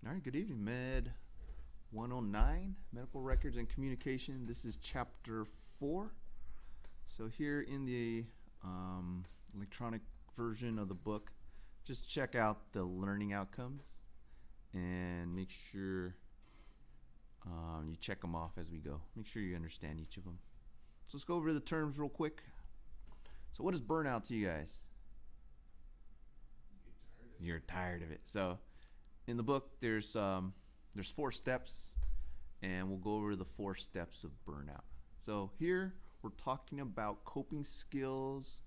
All right, good evening, MED109, Medical Records and Communication. This is Chapter 4. So here in the electronic version of the book, just check out the learning outcomes and make sure you check them off as we go. Make sure you understand each of them. So let's go over the terms real quick. So what is burnout to you guys? You're tired of it. So in the book, there's 4 steps, and we'll go over the 4 steps of burnout. So here we're talking about coping skills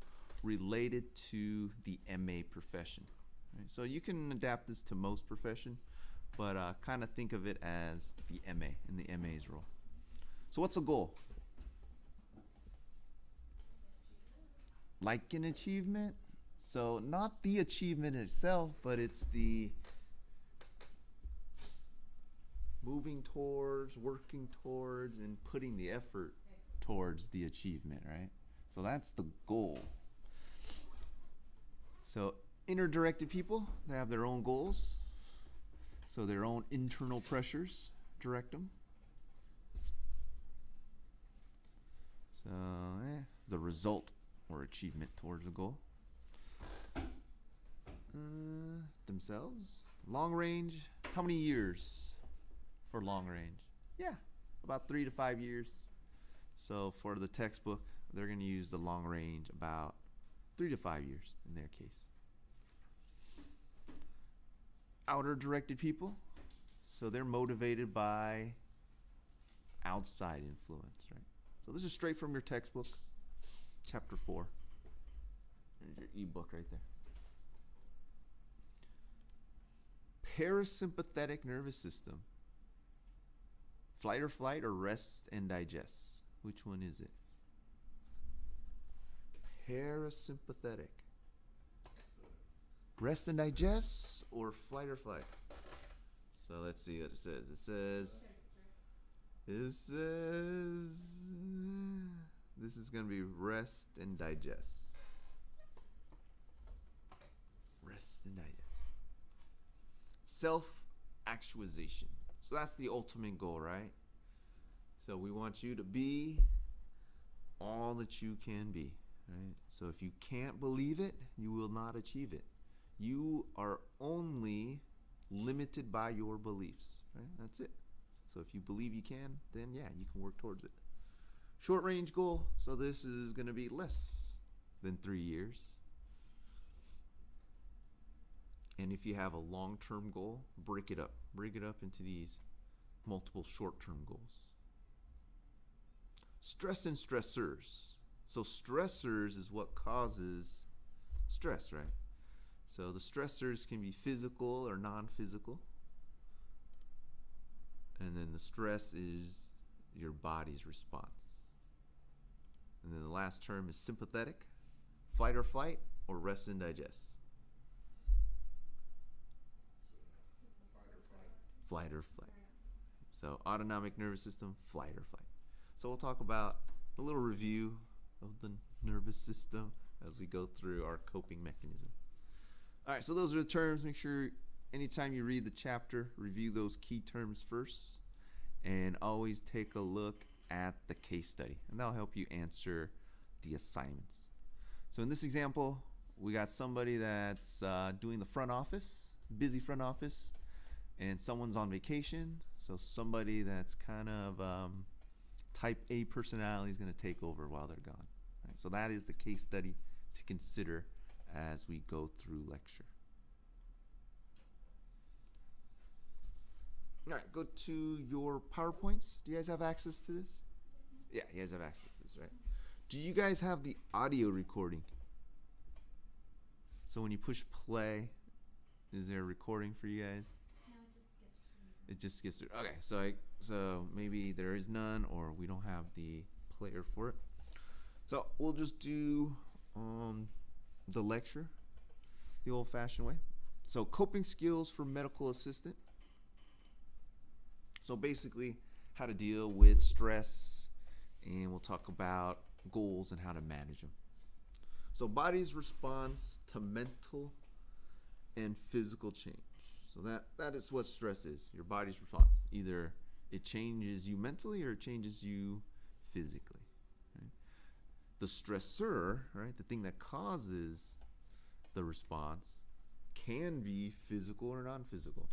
related to the MA profession. Right? So you can adapt this to most profession, but kind of think of it as the MA in the MA's role. So what's a goal? Like an achievement? So not the achievement itself, but it's the moving towards, working towards, and putting the effort towards the achievement, right? So that's the goal. So inner-directed people, they have their own goals. So their own internal pressures direct them. So the result or achievement towards the goal. Themselves. Long range, how many years for long range? Yeah, about 3 to 5 years. So for the textbook, they're going to use the long range about 3 to 5 years in their case. Outer directed people, so they're motivated by outside influence, right? So this is straight from your textbook, chapter 4. There's your ebook right there. Parasympathetic nervous system. Flight or flight or rest and digest? Which one is it? Parasympathetic. Rest and digest or flight or flight? So let's see what it says. It says this is going to be rest and digest. Rest and digest. Self-actualization. So that's the ultimate goal, right? So we want you to be all that you can be, right? So if you can't believe it, you will not achieve it. You are only limited by your beliefs, right? That's it. So if you believe you can, then yeah, you can work towards it. Short range goal, so this is going to be less than 3 years. And if you have a long-term goal, break it up. Break it up into these multiple short-term goals. Stress and stressors. So stressors is what causes stress, right? So the stressors can be physical or non-physical. And then the stress is your body's response. And then the last term is sympathetic, flight or rest and digest. Flight or flight. So autonomic nervous system, flight or flight. So we'll talk about a little review of the nervous system as we go through our coping mechanism. All right, so those are the terms. Make sure anytime you read the chapter, review those key terms first, and always take a look at the case study, and that'll help you answer the assignments. So in this example, we got somebody that's doing the front office, busy front office, and someone's on vacation. So somebody that's kind of type A personality is going to take over while they're gone. Right? So that is the case study to consider as we go through lecture. All right, go to your PowerPoints. Do you guys have access to this? Yeah, you guys have access to this, right? Do you guys have the audio recording? So when you push play, is there a recording for you guys? No, It just skips through. Okay, so maybe there is none, or we don't have the player for it. So we'll just do the lecture the old-fashioned way. So coping skills for medical assistant. So basically how to deal with stress, and we'll talk about goals and how to manage them. So body's response to mental and physical change. So So that is what stress is, your body's response. Either it changes you mentally or it changes you physically. Right? The stressor, right, the thing that causes the response, can be physical or non-physical.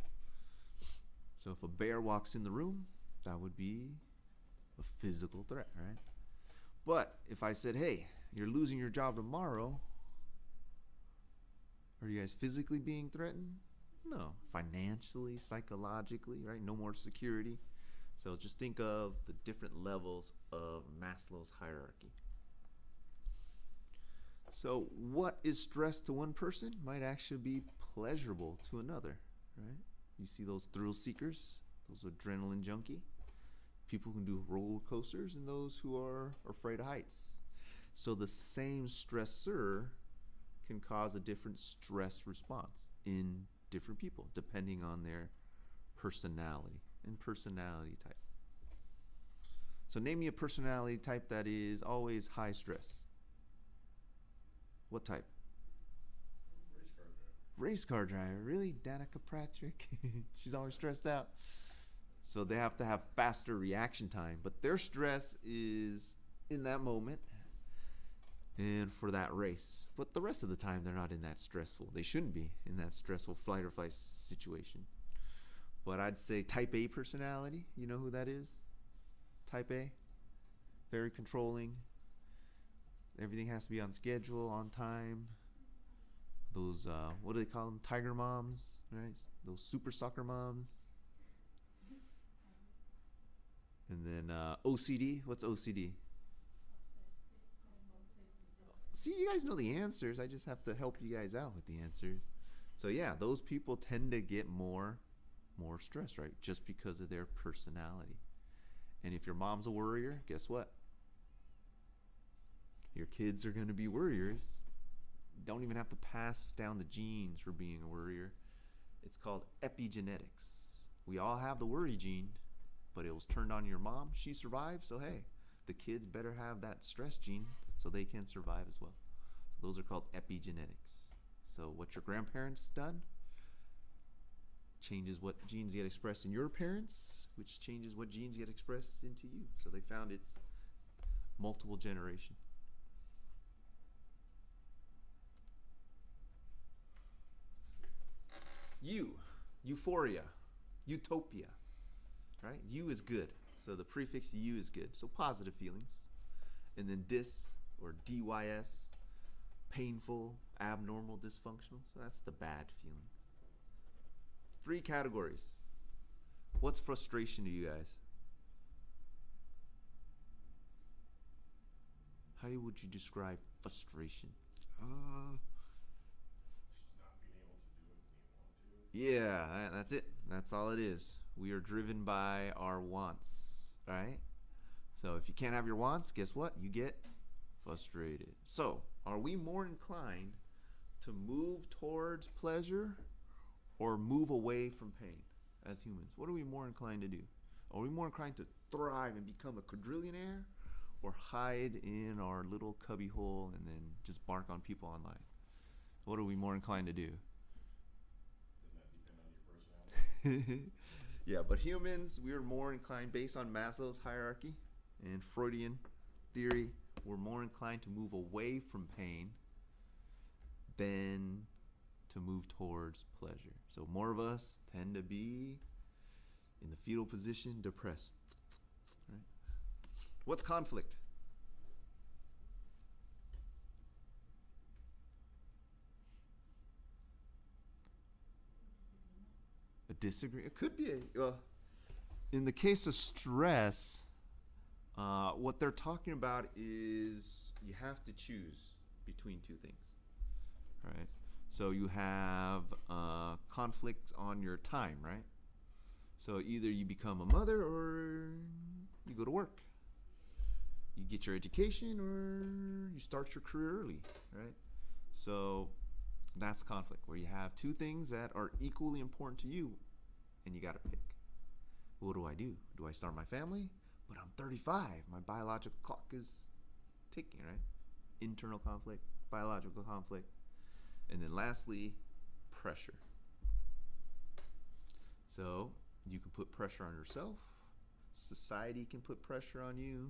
So if a bear walks in the room, that would be a physical threat, right? But if I said, hey, you're losing your job tomorrow, are you guys physically being threatened? No. Financially, psychologically, right? No more security. So just think of the different levels of Maslow's hierarchy. So what is stress to one person might actually be pleasurable to another, right? You see those thrill seekers, those adrenaline junkie, people who can do roller coasters, and those who are afraid of heights. So the same stressor can cause a different stress response in different people, depending on their personality and personality type. So name me a personality type that is always high stress. What type? Race car driver. Really? Danica Patrick? She's always stressed out. So they have to have faster reaction time, but their stress is in that moment and for that race. But the rest of the time, they're not in that stressful. They shouldn't be in that stressful flight or flight situation. But I'd say type A personality. You know who that is? Type A. Very controlling. Everything has to be on schedule, on time. Those, what do they call them? Tiger moms, right? Those super soccer moms. And then OCD. What's OCD? See, you guys know the answers. I just have to help you guys out with the answers. So yeah, those people tend to get more stress, right? Just because of their personality. And if your mom's a worrier, guess what? Your kids are going to be worriers. Don't even have to pass down the genes for being a worrier. It's called epigenetics. We all have the worry gene, but it was turned on your mom. She survived, so hey, the kids better have that stress gene so they can survive as well. So those are called epigenetics. So what your grandparents done changes what genes get expressed in your parents, which changes what genes get expressed into you. So they found it's multiple generation. Euphoria, utopia, right? U is good. So the prefix U is good. So positive feelings. And then dys or dys, painful, abnormal, dysfunctional. So that's the bad feelings. 3 categories. What's frustration to you guys? How would you describe frustration? Yeah, that's it. That's all it is. We are driven by our wants, right? So if you can't have your wants, guess what? You get frustrated. So are we more inclined to move towards pleasure or move away from pain as humans? What are we more inclined to do? Are we more inclined to thrive and become a quadrillionaire or hide in our little cubby hole and then just bark on people online? What are we more inclined to do? Yeah, but humans, we are more inclined, based on Maslow's hierarchy and Freudian theory, we're more inclined to move away from pain than to move towards pleasure. So more of us tend to be in the fetal position, depressed. Right? What's conflict? A disagreement. It could be in the case of stress, what they're talking about is you have to choose between 2 things. All right. So you have conflict on your time, right? So either you become a mother or you go to work. You get your education or you start your career early, right? So that's conflict, where you have 2 things that are equally important to you and you got to pick. What do I do? Do I start my family? But I'm 35. My biological clock is ticking, right? Internal conflict, biological conflict. And then lastly, pressure. So you can put pressure on yourself. Society can put pressure on you,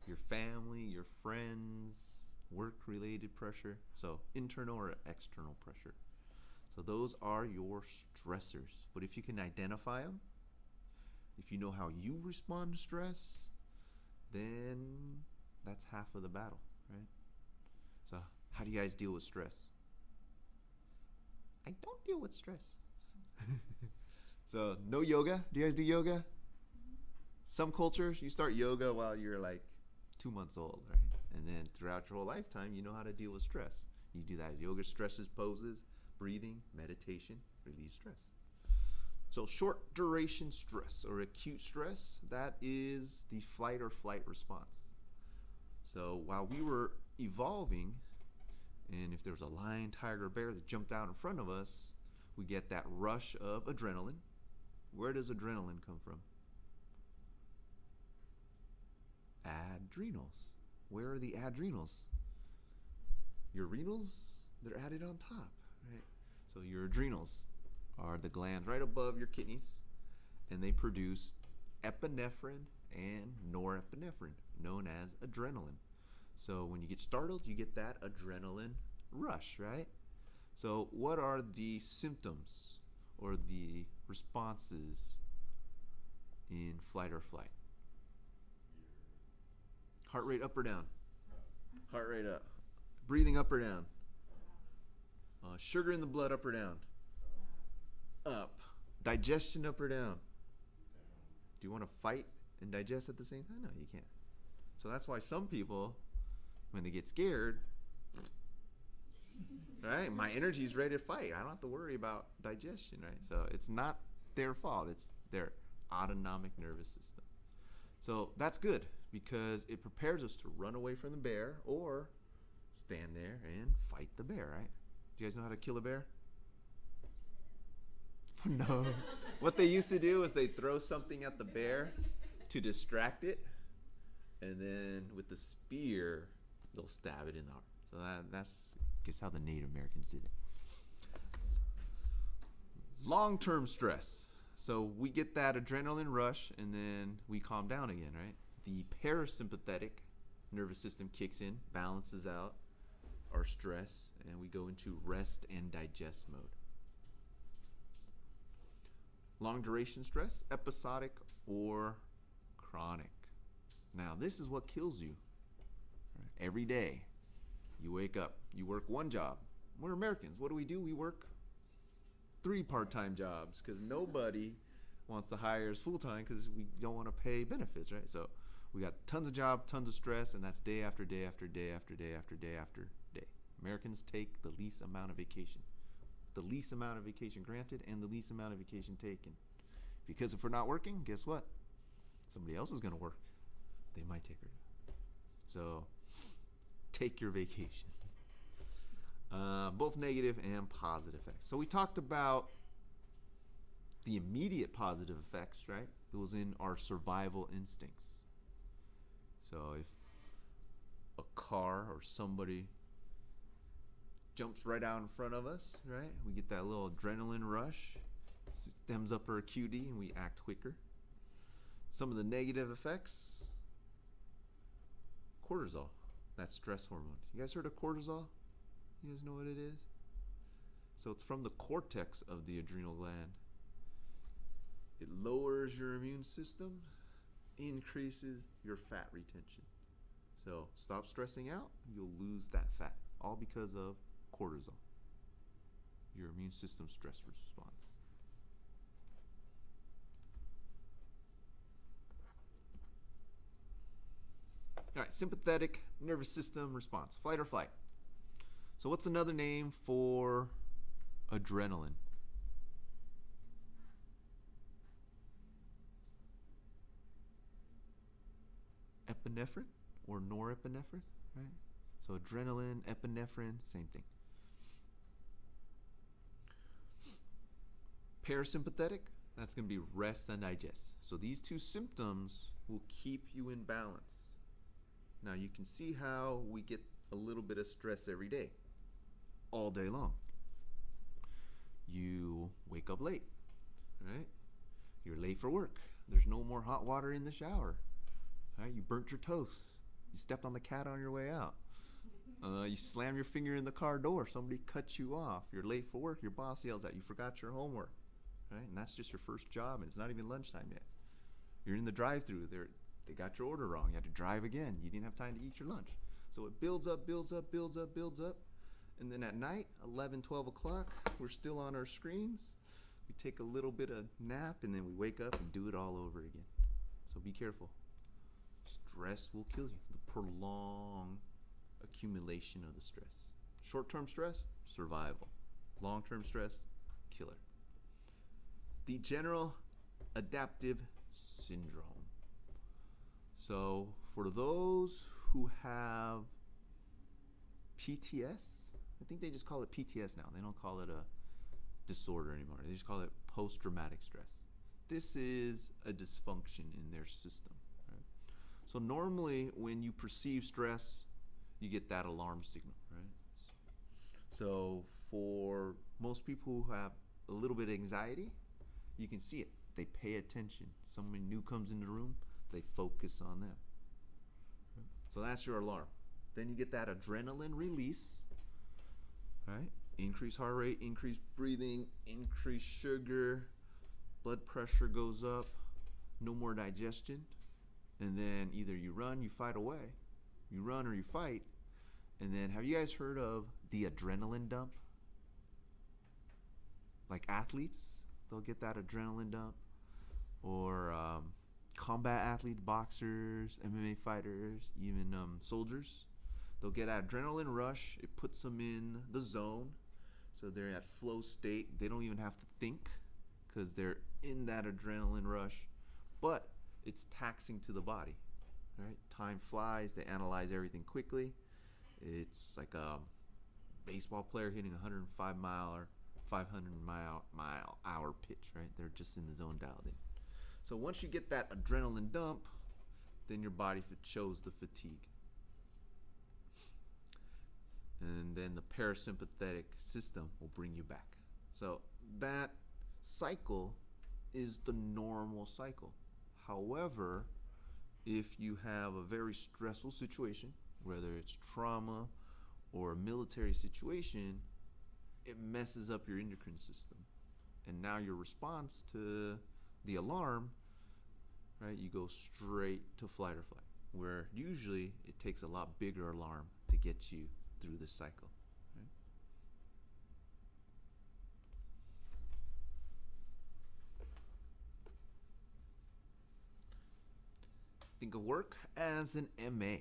your family, your friends, work-related pressure. So internal or external pressure. So those are your stressors. But if you can identify them, if you know how you respond to stress, then that's half of the battle, right? So how do you guys deal with stress? I don't deal with stress. So no yoga. Do you guys do yoga? Some cultures, you start yoga while you're like 2 months old, right? And then throughout your whole lifetime, you know how to deal with stress. You do that yoga stresses, poses, breathing, meditation, relieve stress. So short duration stress or acute stress, that is the fight or flight response. So while we were evolving, and if there was a lion, tiger, bear that jumped out in front of us, we get that rush of adrenaline. Where does adrenaline come from? Adrenals. Where are the adrenals? Your renals, they're added on top, right? So your adrenals are the glands right above your kidneys, and they produce epinephrine and norepinephrine, known as adrenaline. So when you get startled, you get that adrenaline rush, right? So what are the symptoms or the responses in flight or flight? Heart rate up or down? Heart rate up. Breathing up or down? Sugar in the blood up or down? Up. Digestion up or down? Do you want to fight and digest at the same time? No, you can't. So that's why some people, when they get scared, right? My energy is ready to fight. I don't have to worry about digestion, right? So it's not their fault. It's their autonomic nervous system. So that's good because it prepares us to run away from the bear or stand there and fight the bear, right? Do you guys know how to kill a bear? No. What they used to do is they throw something at the bear to distract it, and then with the spear, they'll stab it in the heart. So that's just how the Native Americans did it. Long-term stress. So we get that adrenaline rush, and then we calm down again, right? The parasympathetic nervous system kicks in, balances out our stress, and we go into rest and digest mode. Long duration stress, episodic or chronic. Now, this is what kills you. Right? Every day, you wake up, you work one job. We're Americans. What do? We work 3 part-time jobs because nobody wants to hire us full-time because we don't want to pay benefits, right? So we got tons of job, tons of stress, and that's day after day after day after day after day after day. Americans take the least amount of vacation. The least amount of vacation granted and the least amount of vacation taken. Because if we're not working, guess what? Somebody else is going to work. They might take her. So take your vacations. Both negative and positive effects. So we talked about the immediate positive effects, right? It was in our survival instincts. So if a car or somebody jumps right out in front of us, right? We get that little adrenaline rush, stems up our QD, and we act quicker. Some of the negative effects, cortisol, that stress hormone. You guys heard of cortisol? You guys know what it is? So it's from the cortex of the adrenal gland. It lowers your immune system, increases your fat retention. So stop stressing out, you'll lose that fat, all because of cortisol, your immune system stress response. All right, sympathetic nervous system response, flight or flight. So what's another name for adrenaline? Epinephrine or norepinephrine, right? So adrenaline, epinephrine, same thing. Parasympathetic, that's going to be rest and digest. So these two symptoms will keep you in balance. Now you can see how we get a little bit of stress every day, all day long. You wake up late, right? You're late for work. There's no more hot water in the shower. Right? You burnt your toast. You stepped on the cat on your way out. You slam your finger in the car door. Somebody cut you off. You're late for work. Your boss yells at you. You forgot your homework. Right? And that's just your first job, and it's not even lunchtime yet. You're in the drive-thru. They got your order wrong. You had to drive again. You didn't have time to eat your lunch. So it builds up, builds up, builds up, builds up. And then at night, 11, 12 o'clock, we're still on our screens. We take a little bit of nap, and then we wake up and do it all over again. So be careful. Stress will kill you. The prolonged accumulation of the stress. Short-term stress, survival. Long-term stress, killer. The general adaptive syndrome. So for those who have PTS, I think they just call it PTS now. They don't call it a disorder anymore. They just call it post-traumatic stress. This is a dysfunction in their system. Right? So normally when you perceive stress, you get that alarm signal, right? So for most people who have a little bit of anxiety, you can see it. They pay attention. Somebody new comes in the room, they focus on them. So that's your alarm. Then you get that adrenaline release, right? Increased heart rate, increased breathing, increased sugar, blood pressure goes up, no more digestion. And then either you run, you fight away. You run or you fight. And then have you guys heard of the adrenaline dump? Like athletes, they'll get that adrenaline dump. Or combat athletes, boxers, MMA fighters, even soldiers. They'll get an adrenaline rush. It puts them in the zone. So they're at flow state. They don't even have to think because they're in that adrenaline rush. But it's taxing to the body. Right? Time flies. They analyze everything quickly. It's like a baseball player hitting a 500-mile-hour pitch. Right? They're just in the zone dialed in. So once you get that adrenaline dump, then your body shows the fatigue. And then the parasympathetic system will bring you back. So that cycle is the normal cycle. However, if you have a very stressful situation, whether it's trauma or a military situation, it messes up your endocrine system. And now your response to the alarm, right, you go straight to flight or flight, where usually it takes a lot bigger alarm to get you through this cycle. Right? Think of work as an MA.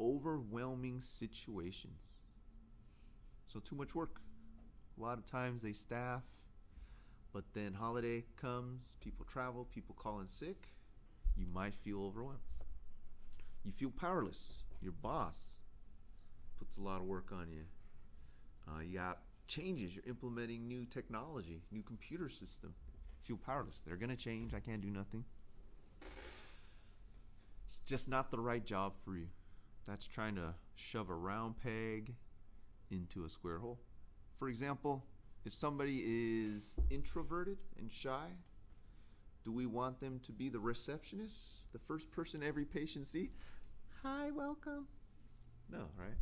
Overwhelming situations. So too much work. A lot of times they staff, but then holiday comes, people travel, people call in sick, you might feel overwhelmed. You feel powerless. Your boss puts a lot of work on you. You got changes. You're implementing new technology, new computer system. You feel powerless. They're going to change. I can't do nothing. It's just not the right job for you. That's trying to shove a round peg into a square hole. For example, if somebody is introverted and shy, do we want them to be the receptionist, the first person every patient sees? Hi, welcome. No, right?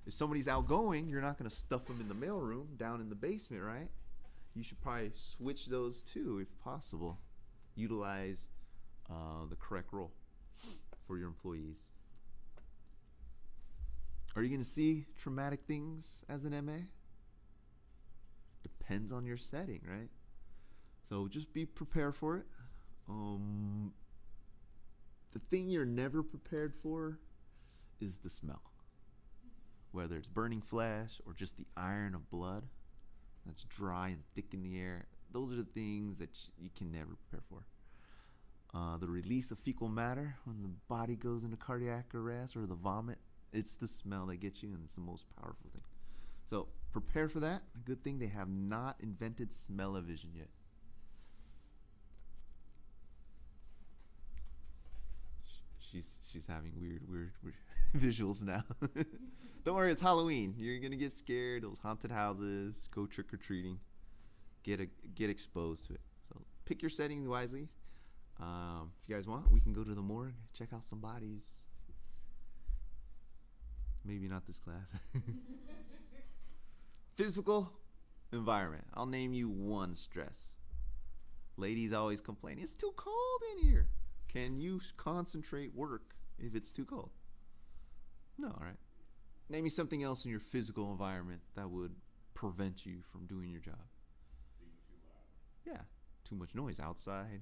If somebody's outgoing, you're not going to stuff them in the mailroom down in the basement, right? You should probably switch those two if possible. Utilize the correct role for your employees. Are you going to see traumatic things as an MA? Depends on your setting, right? So just be prepared for it. The thing you're never prepared for is the smell. Whether it's burning flesh or just the iron of blood that's dry and thick in the air. Those are the things that you can never prepare for. The release of fecal matter when the body goes into cardiac arrest, or the vomit, it's the smell that gets you, and it's the most powerful thing. So prepare for that. Good thing they have not invented smell-o-vision yet. She's having weird visuals now. Don't worry, it's Halloween. You're gonna get scared. Those haunted houses. Go trick or treating. Get exposed to it. pick your settings wisely. If you guys want, we can go to the morgue, check out some bodies. Maybe not this class. Physical environment. I'll name you one stress. Ladies always complain, it's too cold in here. Can you concentrate work if it's too cold? No, all right. Name me something else in your physical environment that would prevent you from doing your job. Being too loud. Yeah, too much noise outside,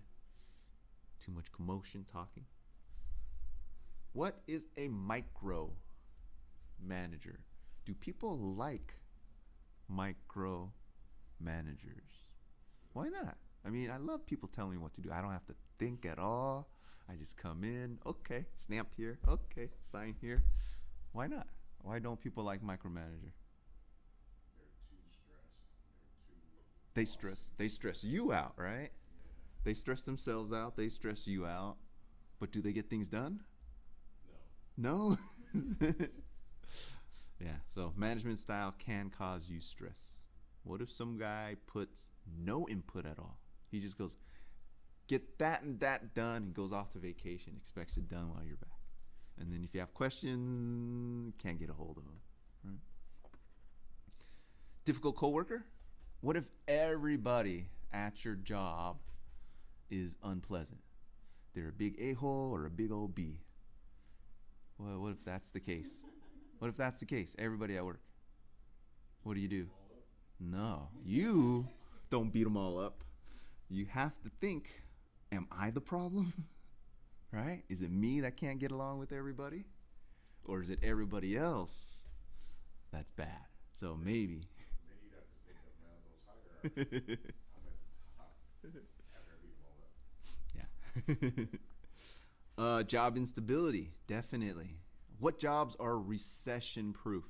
too much commotion, talking. What is a micro manager? Do people like micro managers? Why not? I mean, I love people telling me what to do. I don't have to think at all. I just come in, okay, stamp here, okay, sign here. Why not? Why don't people like micromanager? They're too stressed. They stress you out, right? Yeah. They stress themselves out, they stress you out. But do they get things done? No. No? Yeah, so management style can cause you stress. What if some guy puts no input at all? He just goes, get that and that done, and goes off to vacation, expects it done while you're back. And then if you have questions, can't get a hold of them. Right? Difficult coworker? What if everybody at your job is unpleasant? They're a big a-hole or a big old B. Well, what if that's the case? What if that's the case? Everybody at work. What do? No, you don't beat them all up. You have to think, am I the problem? Right? Is it me that can't get along with everybody? Or is it everybody else that's bad? So maybe. Then you'd have to think of Maslow's hierarchy. I'm at the top after I beat them all up. Yeah. Job instability, definitely. What jobs are recession proof?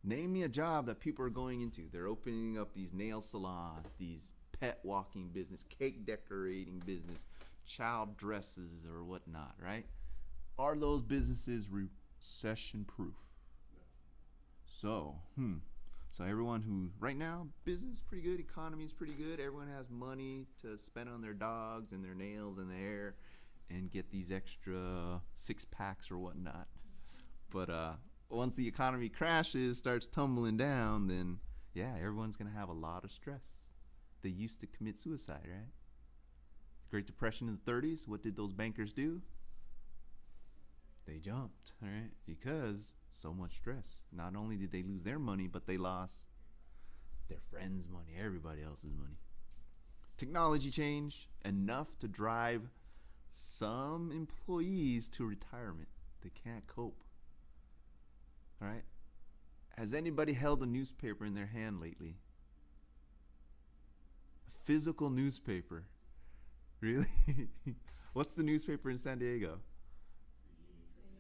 Name me a job that people are going into. They're opening up these nail salons, these pet walking business, cake decorating business, child dresses or whatnot, right? Are those businesses recession proof? No. So everyone who, right now, business is pretty good, economy is pretty good, everyone has money to spend on their dogs and their nails and their hair and get these extra 6-packs or whatnot. But once the economy crashes, starts tumbling down, then yeah, everyone's gonna have a lot of stress. They used to commit suicide, right? Great Depression in the 30s, what did those bankers do? They jumped, right? Because so much stress. Not only did they lose their money, but they lost their friends' money, everybody else's money. Technology change, enough to drive some employees to retirement. They can't cope. All right? Has anybody held a newspaper in their hand lately? A physical newspaper. Really? What's the newspaper in San Diego?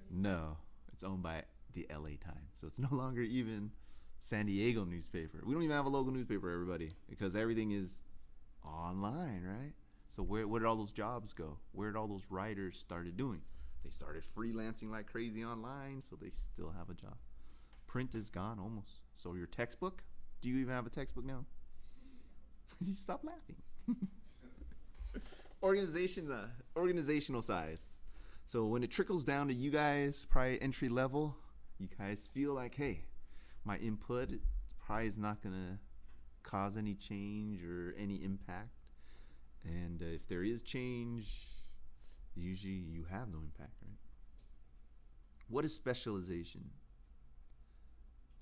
No, it's owned by the LA Times. So it's no longer even San Diego newspaper. We don't even have a local newspaper, everybody, because everything is online, right? So where did all those jobs go? Where did all those writers started doing? They started freelancing like crazy online, so they still have a job. Print is gone almost. So your textbook? Do you even have a textbook now? You stop laughing. Organizational size. So when it trickles down to you guys, probably entry level, you guys feel like, hey, my input probably is not going to cause any change or any impact. And if there is change, usually you have no impact, right? What is specialization?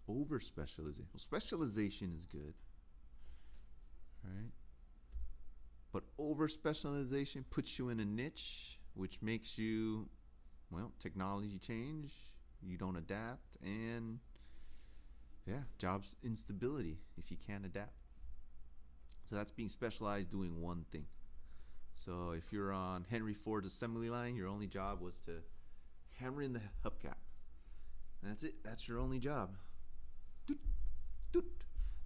Over specialization. Well, specialization is good, right? But over specialization puts you in a niche, which makes you, well, technology change, you don't adapt, and yeah, jobs instability if you can't adapt. So that's being specialized doing one thing. So if you're on Henry Ford's assembly line, your only job was to hammer in the hubcap. And that's it. That's your only job. Doot, doot.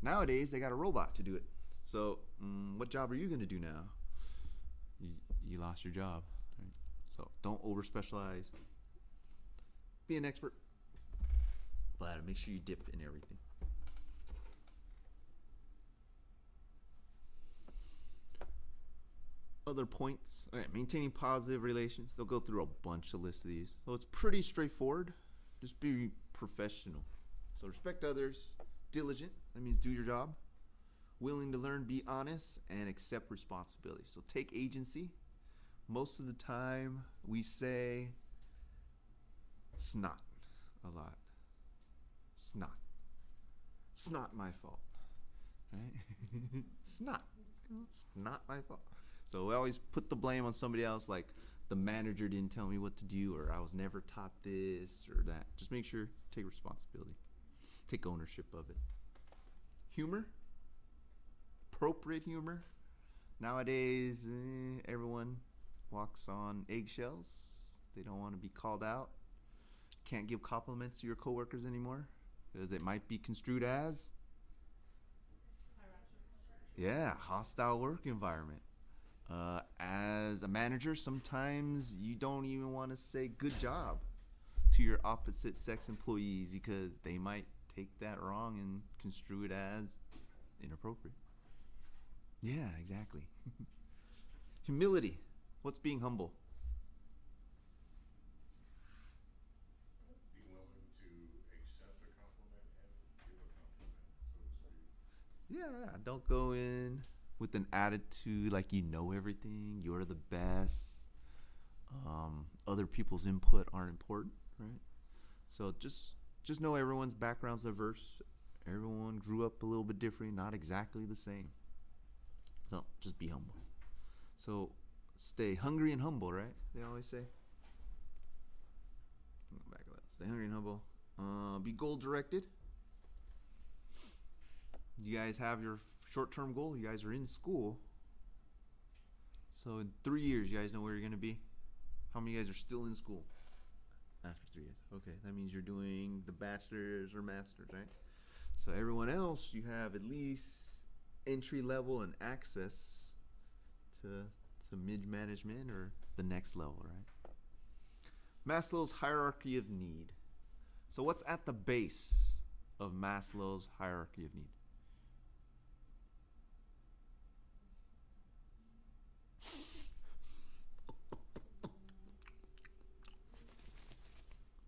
Nowadays, they got a robot to do it. So what job are you going to do now? You lost your job. Right? So don't over-specialize. Be an expert. But make sure you dip in everything. other points. All right, maintaining positive relations. They'll go through a bunch of lists of these. So it's pretty straightforward. Just be professional. So respect others, diligent, that means do your job. Willing to learn, be honest, and accept responsibility. So take agency. Most of the time we say snot a lot. Snot. It's not my fault. Right? It's not. It's not my fault. So we always put the blame on somebody else, like the manager didn't tell me what to do, or I was never taught this or that. Just make sure, take responsibility. Take ownership of it. Humor. Appropriate humor. Nowadays, everyone walks on eggshells. They don't want to be called out. Can't give compliments to your coworkers anymore because it might be construed as hostile work environment. As a manager, sometimes you don't even want to say good job to your opposite sex employees because they might take that wrong and construe it as inappropriate. Yeah, exactly. Humility. What's being humble? Be willing to accept a compliment and give a compliment, so to speak. Yeah, don't go in with an attitude like you know everything, you're the best. Other people's input aren't important, right? So just know everyone's background's diverse. Everyone grew up a little bit different, not exactly the same. So just be humble. So stay hungry and humble, right? They always say. Back it up. Stay hungry and humble. Be goal directed. You guys have your short-term goal. You guys are in school. So in 3 years, you guys know where you're going to be. How many of you guys are still in school after 3 years? Okay, that means you're doing the bachelor's or master's, right? So everyone else, you have at least entry level and access to mid-management or the next level, right? Maslow's hierarchy of need. So what's at the base of Maslow's hierarchy of need?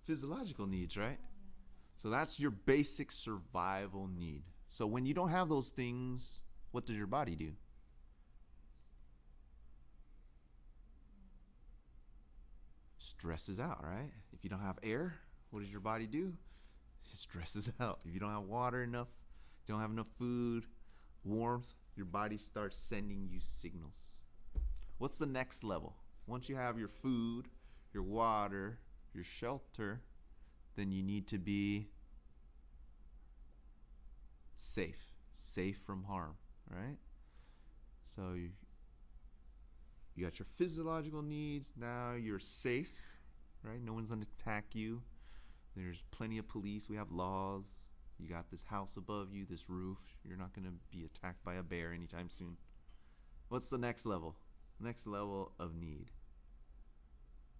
Physiological needs, right? So that's your basic survival need. So when you don't have those things, what does your body do? Stresses out, right? If you don't have air, what does your body do? It stresses out. If you don't have water enough, you don't have enough food, warmth, your body starts sending you signals. What's the next level? Once you have your food, your water, your shelter, then you need to be safe from harm, right? So you got your physiological needs. Now you're safe, right? No one's gonna attack you. There's plenty of police. We have laws. You got this house above you, this roof. You're not gonna be attacked by a bear anytime soon. What's the next level? Next level of need.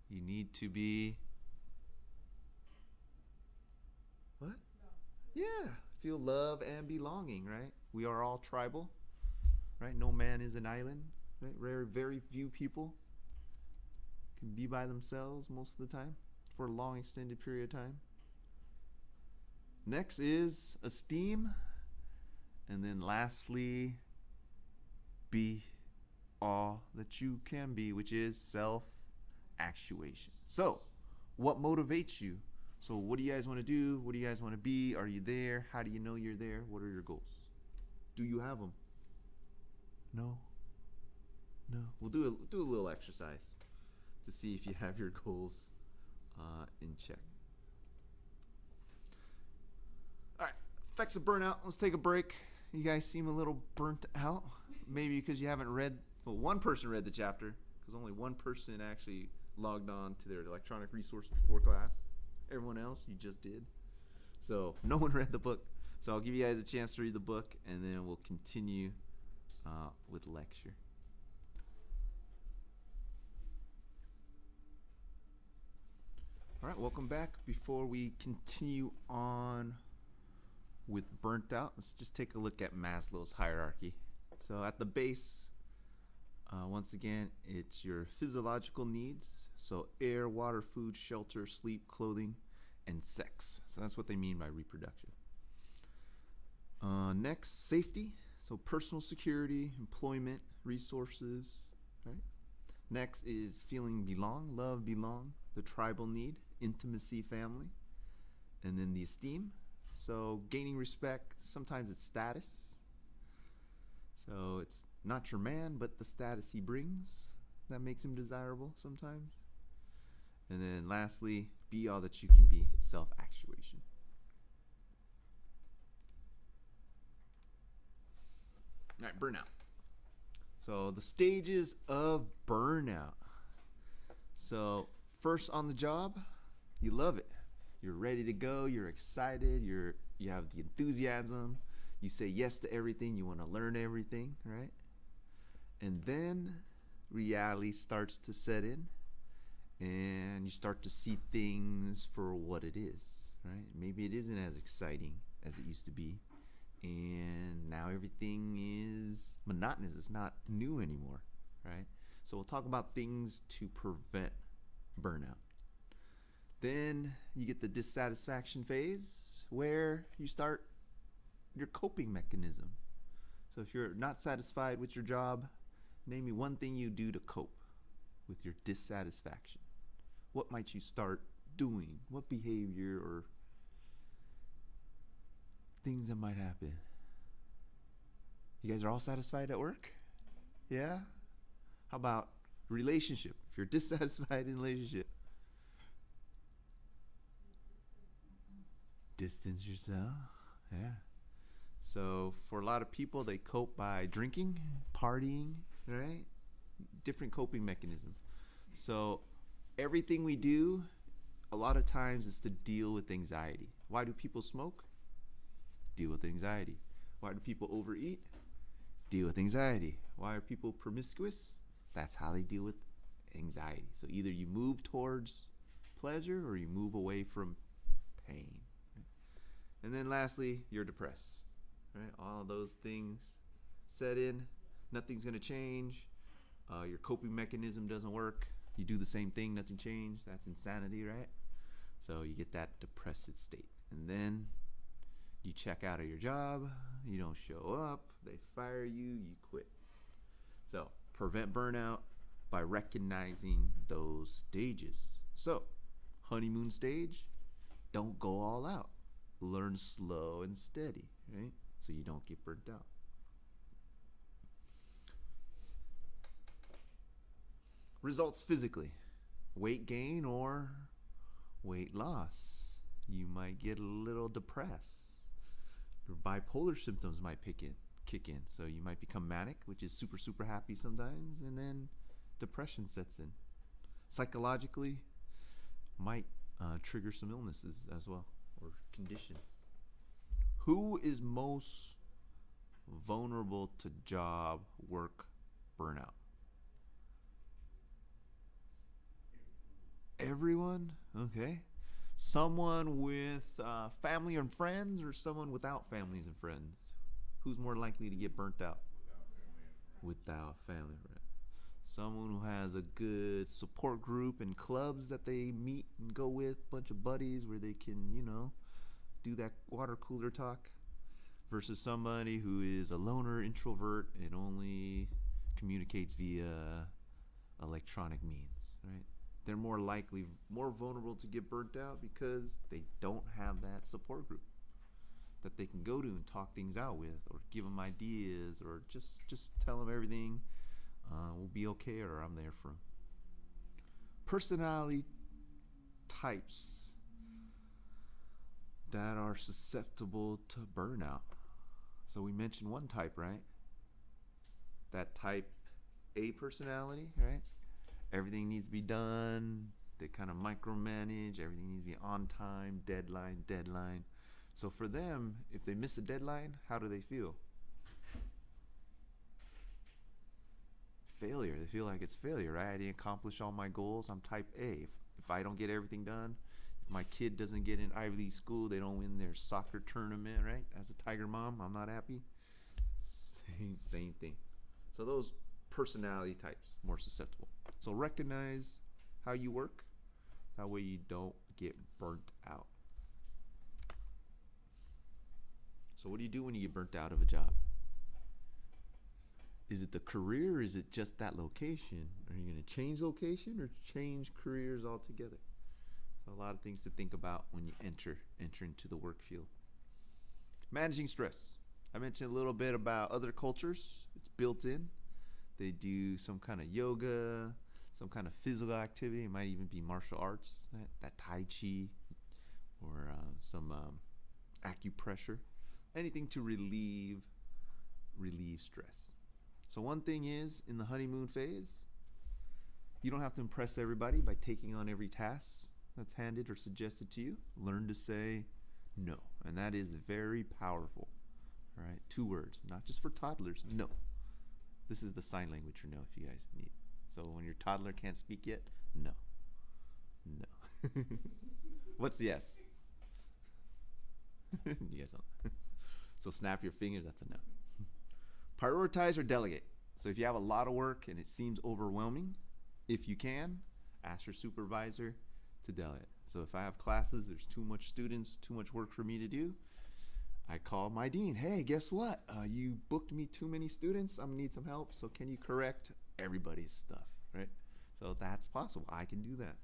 You need to be what? Yeah, feel love and belonging, right? We are all tribal, right? No man is an island, right? Very few people can be by themselves most of the time for a long extended period of time. Next is esteem, and then lastly, be all that you can be, which is self-actuation. So, what motivates you? So what do you guys want to do? What do you guys want to be? Are you there? How do you know you're there? What are your goals? Do you have them? No? We'll do a little exercise to see if you have your goals in check. All right, effects of burnout. Let's take a break. You guys seem a little burnt out. Maybe because you haven't read, well, one person read the chapter, because only one person actually logged on to their electronic resource before class. Everyone else, you just did. So no one read the book. So I'll give you guys a chance to read the book, and then we'll continue with lecture. All right, welcome back. Before we continue on with Burnt Out, let's just take a look at Maslow's hierarchy. So at the base Once again, it's your physiological needs. So air, water, food, shelter, sleep, clothing, and sex. So that's what they mean by reproduction. Next, safety. So personal security, employment, resources, right? Next is feeling belong, love, belong, the tribal need, intimacy, family. And then the esteem. So gaining respect, sometimes it's status. So it's not your man, but the status he brings that makes him desirable sometimes. And then lastly, be all that you can be, self-actuation. All right, burnout. So the stages of burnout. So first on the job, you love it. You're ready to go. You're excited. You have the enthusiasm. You say yes to everything. You want to learn everything, right? And then reality starts to set in, and you start to see things for what it is, right? Maybe it isn't as exciting as it used to be, and now everything is monotonous. It's not new anymore, right? So we'll talk about things to prevent burnout. Then you get the dissatisfaction phase, where you start your coping mechanism. So if you're not satisfied with your job, name me one thing you do to cope with your dissatisfaction. What might you start doing? What behavior or things that might happen? You guys are all satisfied at work? Yeah? How about relationship? If you're dissatisfied in a relationship, distance yourself. Yeah. So for a lot of people, they cope by drinking, partying, right? Different coping mechanism. So everything we do, a lot of times, is to deal with anxiety. Why do people smoke? Deal with anxiety. Why do people overeat? Deal with anxiety. Why are people promiscuous? That's how they deal with anxiety. So either you move towards pleasure or you move away from pain. And then lastly, you're depressed. Right? All of those things set in. Nothing's going to change. Your coping mechanism doesn't work. You do the same thing, nothing changed. That's insanity, right? So you get that depressed state. And then you check out of your job. You don't show up. They fire you. You quit. So prevent burnout by recognizing those stages. So honeymoon stage, don't go all out. Learn slow and steady, right? So you don't get burnt out. Results physically. Weight gain or weight loss. You might get a little depressed. Your bipolar symptoms might kick in. So you might become manic, which is super, super happy sometimes, and then depression sets in. Psychologically, might trigger some illnesses as well, or conditions. Who is most vulnerable to job, work, burnout? Everyone? Okay. Someone with family and friends, or someone without families and friends? Who's more likely to get burnt out? Without family and friends. Someone who has a good support group and clubs that they meet and go with, bunch of buddies where they can, do that water cooler talk, versus somebody who is a loner, introvert, and only communicates via electronic means, right? They're more likely, more vulnerable to get burnt out because they don't have that support group that they can go to and talk things out with, or give them ideas, or just tell them everything will be okay, or I'm there for them. Personality types that are susceptible to burnout. So we mentioned one type, right? That type A personality, right? Everything needs to be done. They kind of micromanage. Everything needs to be on time, deadline. So for them, if they miss a deadline, how do they feel? Failure. They feel like it's failure, right? I didn't accomplish all my goals. I'm type A. If I don't get everything done, if my kid doesn't get in Ivy League school, they don't win their soccer tournament, right? As a Tiger mom, I'm not happy. Same thing. So those personality types more susceptible. So recognize how you work. That way you don't get burnt out. So what do you do when you get burnt out of a job? Is it the career or is it just that location? Are you going to change location or change careers altogether? So a lot of things to think about when you enter into the work field. Managing stress. I mentioned a little bit about other cultures. It's built in. They do some kind of yoga, some kind of physical activity. It might even be martial arts, that Tai Chi, or some acupressure. Anything to relieve stress. So one thing is, in the honeymoon phase, you don't have to impress everybody by taking on every task that's handed or suggested to you. Learn to say no. And that is very powerful. All right, 2 words, not just for toddlers, no. This is the sign language for no if you guys need. So when your toddler can't speak yet, no. No. What's yes? You guys don't. So snap your fingers, that's a no. Prioritize or delegate. So if you have a lot of work and it seems overwhelming, if you can, ask your supervisor to delegate. So if I have classes, there's too much students, too much work for me to do, I call my dean. Hey, guess what? You booked me too many students. I'm gonna need some help. So can you correct everybody's stuff, right? So that's possible. I can do that.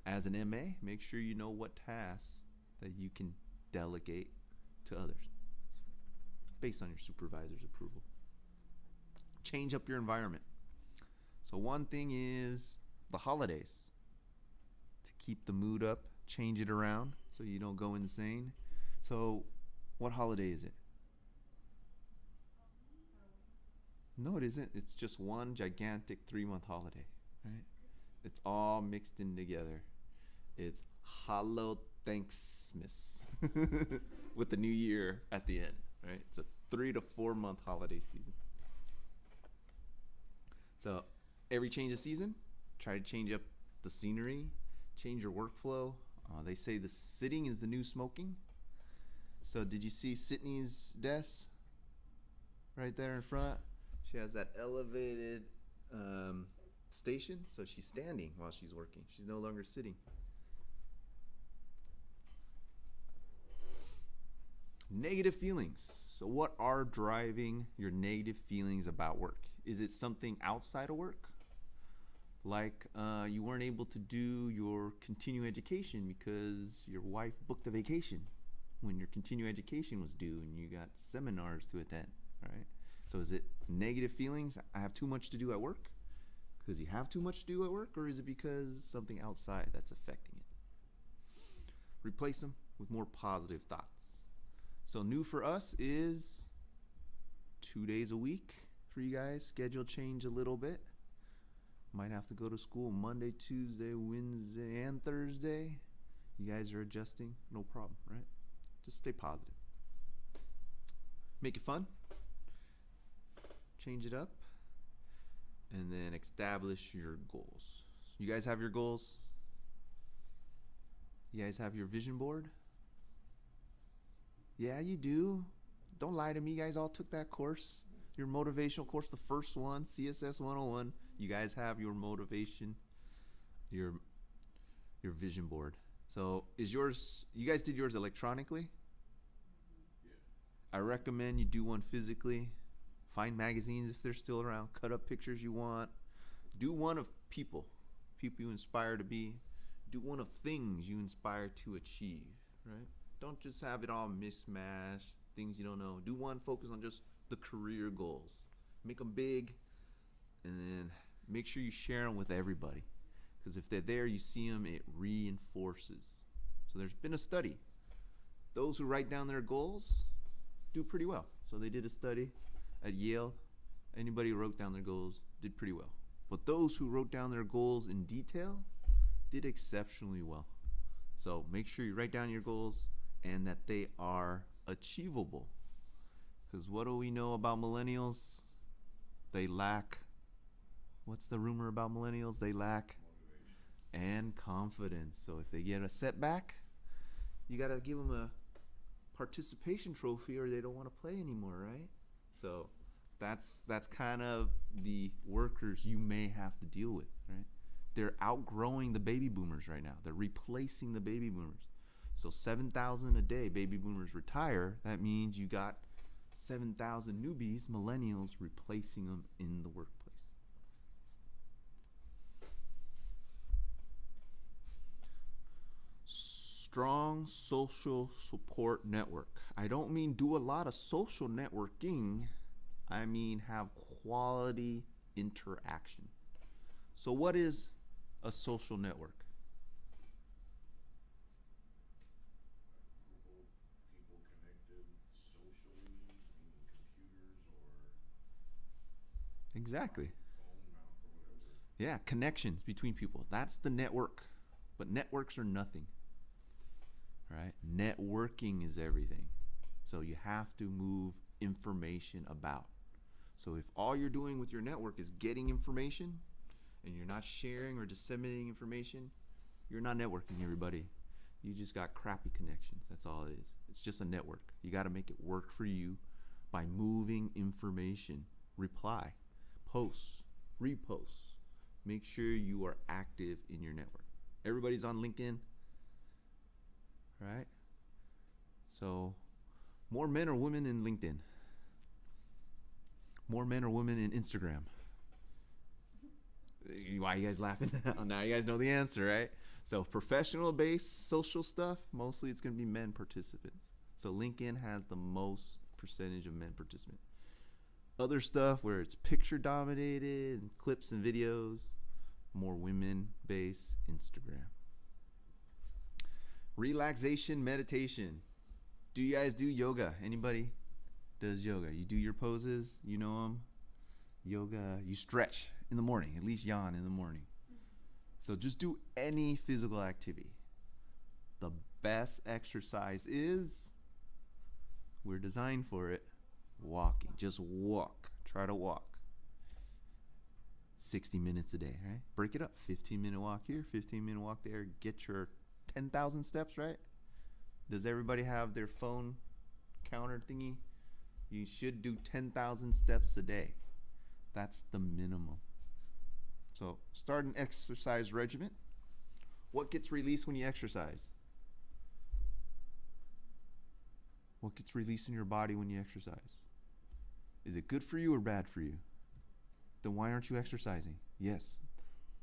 As an MA, make sure you know what tasks that you can delegate to others based on your supervisor's approval. Change up your environment. So one thing is the holidays. To keep the mood up, change it around so you don't go insane. So what holiday is it? No, it isn't. It's just one gigantic 3-month holiday, right? It's all mixed in together. It's Hallow Thanksmas with the new year at the end, right? It's a 3 to 4 month holiday season. So every change of season, try to change up the scenery, change your workflow. They say the sitting is the new smoking. So did you see Sydney's desk right there in front? She has that elevated station, so she's standing while she's working. She's no longer sitting. Negative feelings. So what are driving your negative feelings about work? Is it something outside of work? Like you weren't able to do your continuing education because your wife booked a vacation when your continuing education was due and you got seminars to attend, right? So is it negative feelings? I have too much to do at work because you have too much to do at work, or is it because something outside that's affecting it? Replace them with more positive thoughts. So new for us is 2 days a week for you guys. Schedule change a little bit. Might have to go to school Monday, Tuesday, Wednesday, and Thursday. You guys are adjusting, no problem, right? Just stay positive. Make it fun. Change it up. And then establish your goals. You guys have your goals? You guys have your vision board? Yeah, you do. Don't lie to me. You guys all took that course. Your motivational course, the first one, CSS 101. You guys have your motivation, your vision board. So is yours, you guys did yours electronically? Yeah. I recommend you do one physically. Find magazines if they're still around. Cut up pictures you want. Do one of people you inspire to be. Do one of things you inspire to achieve, right? Don't just have it all mismatched, things you don't know. Do one, focus on just the career goals. Make them big, and then make sure you share them with everybody. Because if they're there, you see them, it reinforces. So there's been a study. Those who write down their goals do pretty well. So they did a study at Yale. Anybody who wrote down their goals did pretty well. But those who wrote down their goals in detail did exceptionally well. So make sure you write down your goals and that they are achievable. Because what do we know about millennials? They lack, what's the rumor about millennials? They lack motivation and confidence. So if they get a setback, you got to give them a participation trophy or they don't want to play anymore, right? So That's kind of the workers you may have to deal with, right? They're outgrowing the baby boomers right now. They're replacing the baby boomers. So 7,000 a day baby boomers retire. That means you got 7,000 newbies, millennials, replacing them in the workplace. Strong social support network. I don't mean do a lot of social networking. I mean have quality interaction. So what is a social network? People connected socially, meaning computers or Exactly. phone, mouth, or whatever. Yeah, connections between people. That's the network. But networks are nothing. Right? Networking is everything. So you have to move information about. So if all you're doing with your network is getting information and you're not sharing or disseminating information, you're not networking, everybody. You just got crappy connections. That's all it is. It's just a network. You got to make it work for you by moving information. Reply, posts, reposts. Make sure you are active in your network. Everybody's on LinkedIn, right? So more men or women in LinkedIn? More men or women in Instagram? Why are you guys laughing? Now you guys know the answer, right? So professional-based social stuff, mostly it's going to be men participants. So LinkedIn has the most percentage of men participants. Other stuff where it's picture-dominated, and clips and videos, more women-based Instagram. Relaxation meditation. Do you guys do yoga? Anybody does yoga? You do your poses, you know them. Yoga, you stretch in the morning, at least yawn in the morning. So just do any physical activity. The best exercise is, we're designed for it, walking. Just walk. Try to walk. 60 minutes a day, right? Break it up. 15-minute walk here, 15-minute walk there. Get your 10,000 steps, right? Does everybody have their phone counter thingy? You should do 10,000 steps a day. That's the minimum. So start an exercise regimen. What gets released when you exercise? What gets released in your body when you exercise? Is it good for you or bad for you? Then why aren't you exercising? Yes,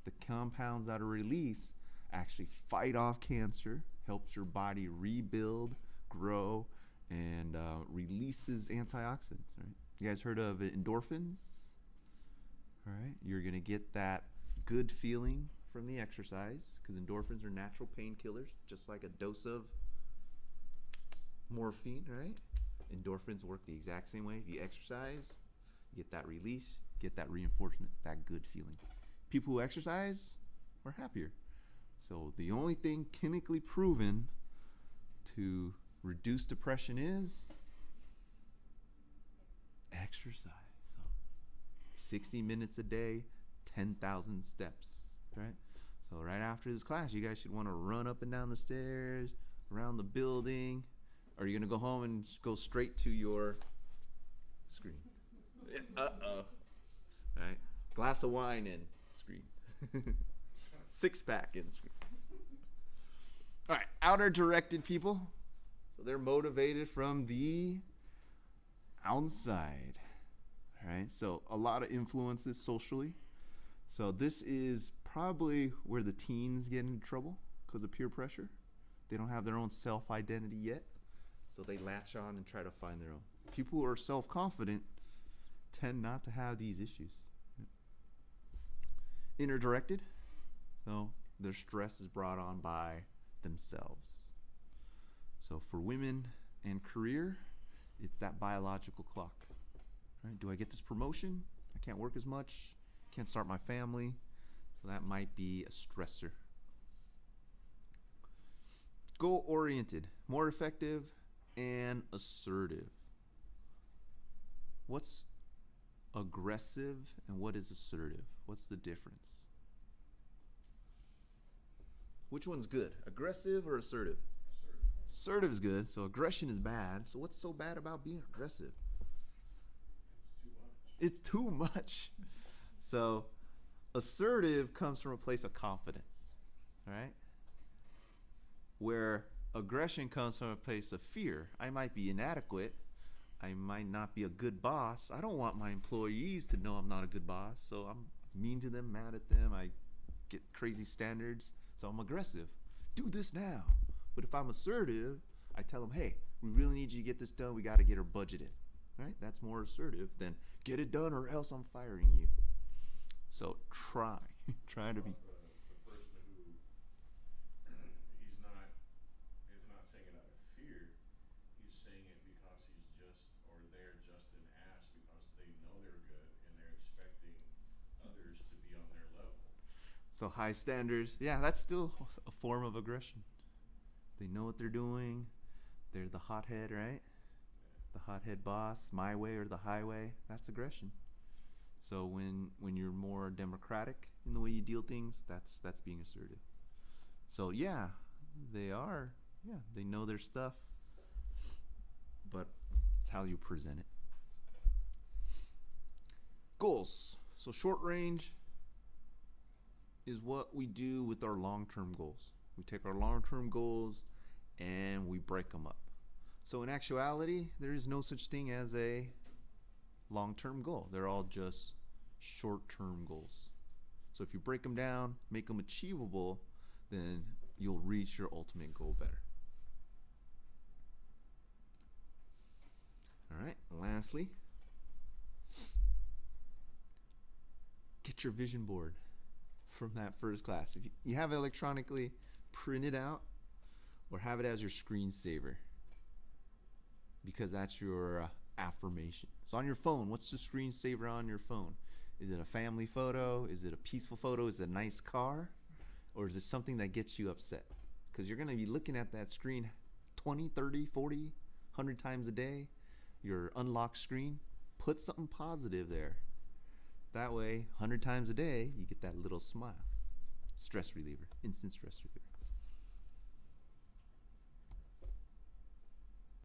the compounds that are released actually fight off cancer, helps your body rebuild, grow, and releases antioxidants. Right? You guys heard of endorphins? All right, you're gonna get that good feeling from the exercise because endorphins are natural painkillers, just like a dose of morphine, right? Endorphins work the exact same way. If you exercise, you get that release, get that reinforcement, that good feeling. People who exercise are happier. So the only thing clinically proven to reduce depression is exercise. So 60 minutes a day, 10,000 steps, right? So right after this class, you guys should want to run up and down the stairs, around the building. Or are you going to go home and go straight to your screen? Uh-oh. Right? Glass of wine and screen. Six-pack and screen. All right, outer-directed people. So they're motivated from the outside. All right, so a lot of influences socially. So this is probably where the teens get into trouble because of peer pressure. They don't have their own self-identity yet. So they latch on and try to find their own. People who are self-confident tend not to have these issues. Inner directed. So their stress is brought on by themselves. So for women and career, it's that biological clock. Right? Do I get this promotion? I can't work as much. Can't start my family. So that might be a stressor. Goal-oriented, more effective and assertive. What's aggressive and what is assertive? What's the difference? Which one's good? Aggressive or assertive? Assertive is good, so aggression is bad. So what's so bad about being aggressive? It's too much. It's too much. So assertive comes from a place of confidence, all right? Where aggression comes from a place of fear. I might be inadequate. I might not be a good boss. I don't want my employees to know I'm not a good boss. So I'm mean to them, mad at them. I get crazy standards. So I'm aggressive. Do this now. But if I'm assertive, I tell them, hey, we really need you to get this done. We got to get our budget in. Right? That's more assertive than get it done or else I'm firing you. So try to be. The person who he's not saying it out of fear. He's saying it because he's just, or they're just an ass because they know they're good and they're expecting others to be on their level. So high standards, yeah, that's still a form of aggression. They know what they're doing. They're the hothead, right? The hothead boss, my way or the highway. That's aggression. So when you're more democratic in the way you deal things, that's being assertive. So yeah, they know their stuff, but it's how you present it. Goals. So short range is what we do with our long-term goals. We take our long-term goals and we break them up. So in actuality, there is no such thing as a long-term goal. They're all just short-term goals. So if you break them down, make them achievable, then you'll reach your ultimate goal better. All right, lastly, get your vision board from that first class. If you have it electronically, print it out or have it as your screensaver, because that's your affirmation. So on your phone, what's the screensaver on your phone? Is it a family photo? Is it a peaceful photo? Is it a nice car? Or is it something that gets you upset? Because you're going to be looking at that screen 20, 30, 40, 100 times a day. Your unlocked screen, put something positive there. That way, 100 times a day, you get that little smile. Stress reliever, instant stress reliever.